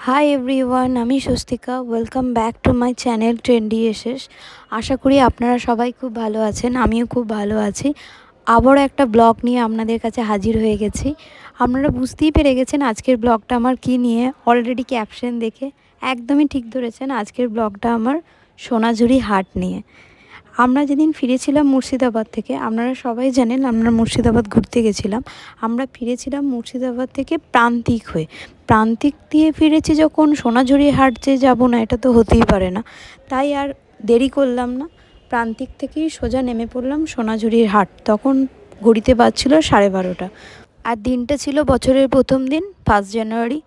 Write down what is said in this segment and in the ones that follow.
High everyone, আমি Swastika. Welcome back to my channel trendy aces. আশা করি আপনারা সবাই খুব ভালো আছেন, আমিও খুব ভালো আছি। আবারও একটা ব্লগ নিয়ে আপনাদের কাছে হাজির হয়ে গেছি। আপনারা বুঝতেই পেরে গেছেন আজকের ব্লগটা আমার কী নিয়ে। অলরেডি ক্যাপশন দেখে একদমই ঠিক ধরেছেন, আজকের ব্লগটা আমার সোনাঝুরি হাট নিয়ে। আমরা যেদিন ফিরেছিলাম মুর্শিদাবাদ থেকে, আপনারা সবাই জানেন আমরা মুর্শিদাবাদ ঘুরতে গেছিলাম। আমরা ফিরেছিলাম মুর্শিদাবাদ থেকে প্রান্তিক হয়ে। প্রান্তিক দিয়ে ফিরেছি যখন, সোনাঝুরি হাট যে যাবো না এটা তো হতেই পারে না। তাই আর দেরি করলাম না, প্রান্তিক থেকেই সোজা নেমে পড়লাম সোনাঝুরির হাট। তখন ঘড়িতে বাজছিল 12:30। আর দিনটা ছিল বছরের প্রথম দিন, 1 জানুয়ারি।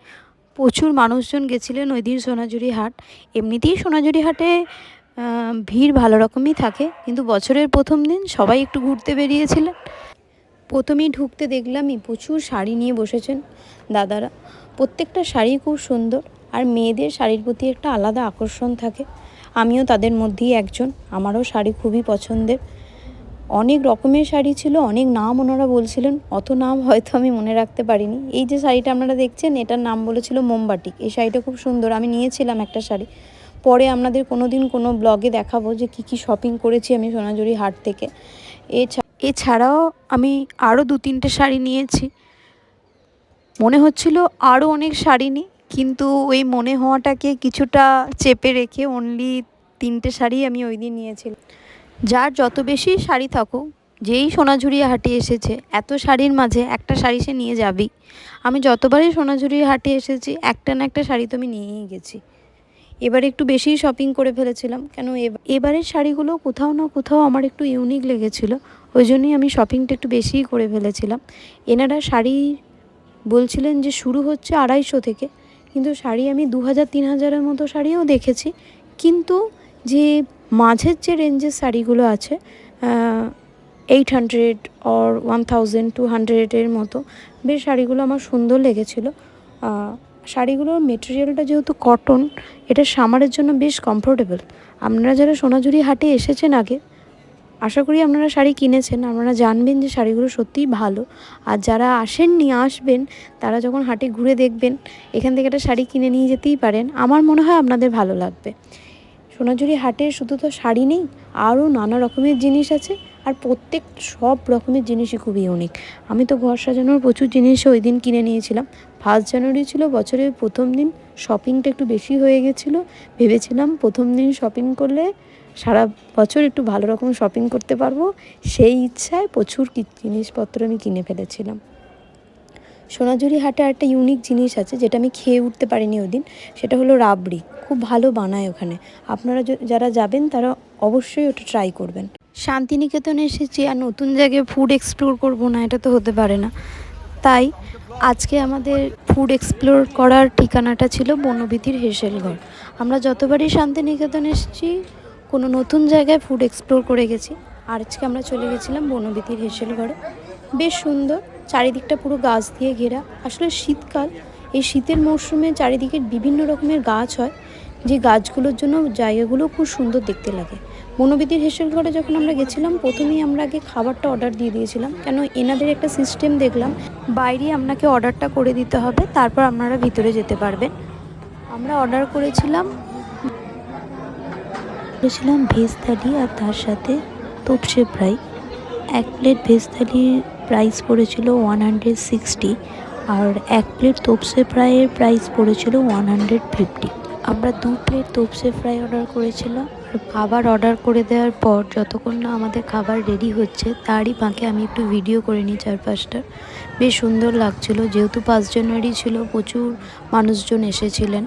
প্রচুর মানুষজন গেছিলেন ওই দিন সোনাঝুরি হাট। এমনিতেই সোনাঝুরি হাটে ভিড় ভালো রকমই থাকে, কিন্তু বছরের প্রথম দিন সবাই একটু ঘুরতে বেরিয়েছিলেন। প্রথমেই ঢুকতে দেখলামই প্রচুর শাড়ি নিয়ে বসেছেন দাদারা। প্রত্যেকটা শাড়ি খুব সুন্দর, আর মেয়েদের শাড়ির প্রতি একটা আলাদা আকর্ষণ থাকে। আমিও তাদের মধ্যেই একজন, আমারও শাড়ি খুবই পছন্দের। অনেক রকমের শাড়ি ছিল, অনেক নাম ওনারা বলছিলেন, অত নাম হয়তো আমি মনে রাখতে পারিনি। এই যে শাড়িটা আপনারা দেখছেন, এটার নাম বলেছিল মোমবাটিক। এই শাড়িটা খুব সুন্দর, আমি নিয়েছিলাম একটা শাড়ি। পরে আপনাদের কোনো দিন কোনো ব্লগে দেখাবো যে কী শপিং করেছি আমি সোনাঝুরি হাট থেকে। এছাড়াও আমি আরও 2-3টে শাড়ি নিয়েছি। মনে হচ্ছিল আরও অনেক শাড়ি নিই, কিন্তু ওই মনে হওয়াটাকে কিছুটা চেপে রেখে অনলি 3টে শাড়ি আমি ওই দিন নিয়েছিলাম। যার যত বেশি শাড়ি থাকুক, যেই সোনাঝুরি হাটে এসেছে এত শাড়ির মাঝে একটা শাড়ি সে নিয়ে যাবেই। আমি যতবারই সোনাঝুরি হাটে এসেছি একটা না একটা শাড়ি তো আমি নিয়েই গেছি। এবারে একটু বেশিই শপিং করে ফেলেছিলাম, কেন এবারের শাড়িগুলো কোথাও না কোথাও আমার একটু ইউনিক লেগেছিলো, ওই জন্যই আমি শপিংটা একটু বেশিই করে ফেলেছিলাম। এনারা শাড়ি বলছিলেন যে শুরু হচ্ছে 250 থেকে, কিন্তু শাড়ি আমি 2000-3000-এর মতো শাড়িও দেখেছি। কিন্তু যে মাঝের যে রেঞ্জের শাড়িগুলো আছে 800 or 1200-এর মতো, বেশ শাড়িগুলো আমার সুন্দর লেগেছিলো। শাড়িগুলোর মেটেরিয়ালটা যেহেতু কটন, এটা সামারের জন্য বেশ কমফোর্টেবল। আপনারা যারা সোনাঝুরি হাটে এসেছেন আগে, আশা করি আপনারা শাড়ি কিনেছেন, আপনারা জানবেন যে শাড়িগুলো সত্যিই ভালো। আর যারা আসেননি, আসবেন, তারা যখন হাটে ঘুরে দেখবেন, এখান থেকে একটা শাড়ি কিনে নিয়ে যেতেই পারেন। আমার মনে হয় আপনাদের ভালো লাগবে। সোনাঝুরি হাটে শুধু তো শাড়ি নেই, আরও নানা রকমের জিনিস আছে। আর সব রকমের জিনিসই খুবই ইউনিক। আমি তো ঘর সাজানোর প্রচুর জিনিসও ওই দিন কিনে নিয়েছিলাম। 1 জানুয়ারি ছিল বছরের প্রথম দিন, শপিংটা একটু বেশি হয়ে গেছিলো। ভেবেছিলাম প্রথম দিন শপিং করলে সারা বছর একটু ভালো রকম শপিং করতে পারবো, সেই ইচ্ছায় প্রচুর জিনিসপত্র আমি কিনে ফেলেছিলাম। সোনাঝুরি হাটে একটা ইউনিক জিনিস আছে যেটা আমি খেয়ে উঠতে পারিনি ওই দিন, সেটা হলো রাবড়ি। খুব ভালো বানায় ওখানে। আপনারা যারা যাবেন তারা অবশ্যই ওটা ট্রাই করবেন। শান্তিনিকেতনে এসেছি আর নতুন জায়গায় ফুড এক্সপ্লোর করবো না, এটা তো হতে পারে না। তাই আজকে আমাদের ফুড এক্সপ্লোর করার ঠিকানাটা ছিল বনবিথির হেসেলঘর। আমরা যতবারই শান্তিনিকেতন এসেছি কোনো নতুন জায়গায় ফুড এক্সপ্লোর করে গেছি, আর আজকে আমরা চলে গেছিলাম বনবিথির হেসেলঘরে। বেশ সুন্দর, চারিদিকটা পুরো গাছ দিয়ে ঘেরা। আসলে শীতকাল, এই শীতের মরশুমে চারিদিকে বিভিন্ন রকমের গাছ হয়, যে গাছগুলোর জন্য জায়গাগুলো খুব সুন্দর দেখতে লাগে। বনবিথির হেসেলঘরে যখন আমরা গেছিলাম, প্রথমেই আমরা আগে খাবারটা অর্ডার দিয়ে দিয়েছিলাম, কেন এনাদের একটা সিস্টেম দেখলাম, বাইরে আপনাকে অর্ডারটা করে দিতে হবে, তারপর আপনারা ভিতরে যেতে পারবেন। আমরা অর্ডার করেছিলাম ভেজ থালি, আর তার সাথে তোপসে ফ্রাই। 1 প্লেট ভেজ থালির প্রাইস পড়েছিল 160, আর 1 প্লেট তোপসে ফ্রাইয়ের প্রাইস পড়েছিল 150। আমরা 2 প্লেট তোপসে ফ্রাই অর্ডার করেছিলাম। আর খাবার অর্ডার করে দেওয়ার পর যতক্ষণ না আমাদের খাবার রেডি হচ্ছে, তারই ফাঁকে আমি একটু ভিডিও করে নিই চারপাশটা। বেশ সুন্দর লাগছিল, যেহেতু 5 জানুয়ারি ছিল, প্রচুর মানুষজন এসেছিলেন।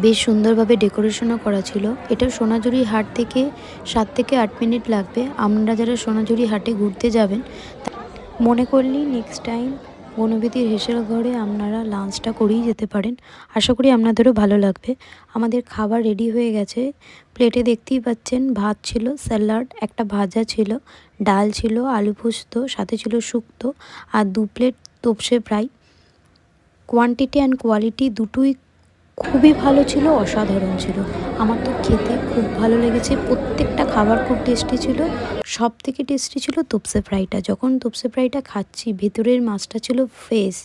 বেশ সুন্দরভাবে ডেকোরেশনও করা ছিল। এটা সোনাঝুরি হাট থেকে 7 থেকে 8 মিনিট লাগবে। আপনারা যারা সোনাঝুরি হাটে ঘুরতে যাবেন, মনে করলেই নেক্সট টাইম বনবিথির হেসেলঘরে আপনারা লাঞ্চটা করেই যেতে পারেন। আশা করি আপনাদেরও ভালো লাগবে। আমাদের খাবার রেডি হয়ে গেছে। প্লেটে দেখতেই পাচ্ছেন ভাত ছিল, স্যালাড, একটা ভাজা ছিল, ডাল ছিল, আলু পোস্ত, সাথে ছিল শুক্তো, আর 2 plate Topshe fry. Quantity and quality দুটোই খুবই ভালো ছিল, অসাধারণ ছিল। আমার তো খেতে খুব ভালো লেগেছে, প্রত্যেকটা খাবার খুব টেস্টি ছিল। সব থেকে টেস্টি ছিল তোপসে ফ্রাইটা। যখন তোপসে ফ্রাইটা খাচ্ছি, ভেতরের মাছটা ছিল ফ্রেশ,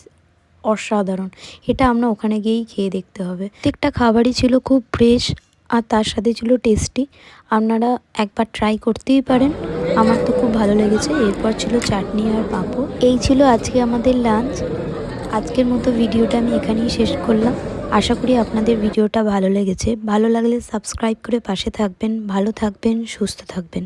অসাধারণ। এটা আমরা ওখানে গিয়েই খেয়ে দেখতে হবে। প্রত্যেকটা খাবারই ছিল খুব ফ্রেশ আর তার সাথে ছিল টেস্টি। আপনারা একবার ট্রাই করতেই পারেন। আমার তো খুব ভালো লেগেছে। এরপর ছিল চাটনি আর পাঁপড়। এই ছিল আজকে আমাদের লাঞ্চ। আজকের মতো ভিডিওটা আমি এখানেই শেষ করলাম। আশা করি আপনাদের ভিডিওটা ভালো লেগেছে। ভালো লাগলে সাবস্ক্রাইব করে পাশে থাকবেন। ভালো থাকবেন, সুস্থ থাকবেন।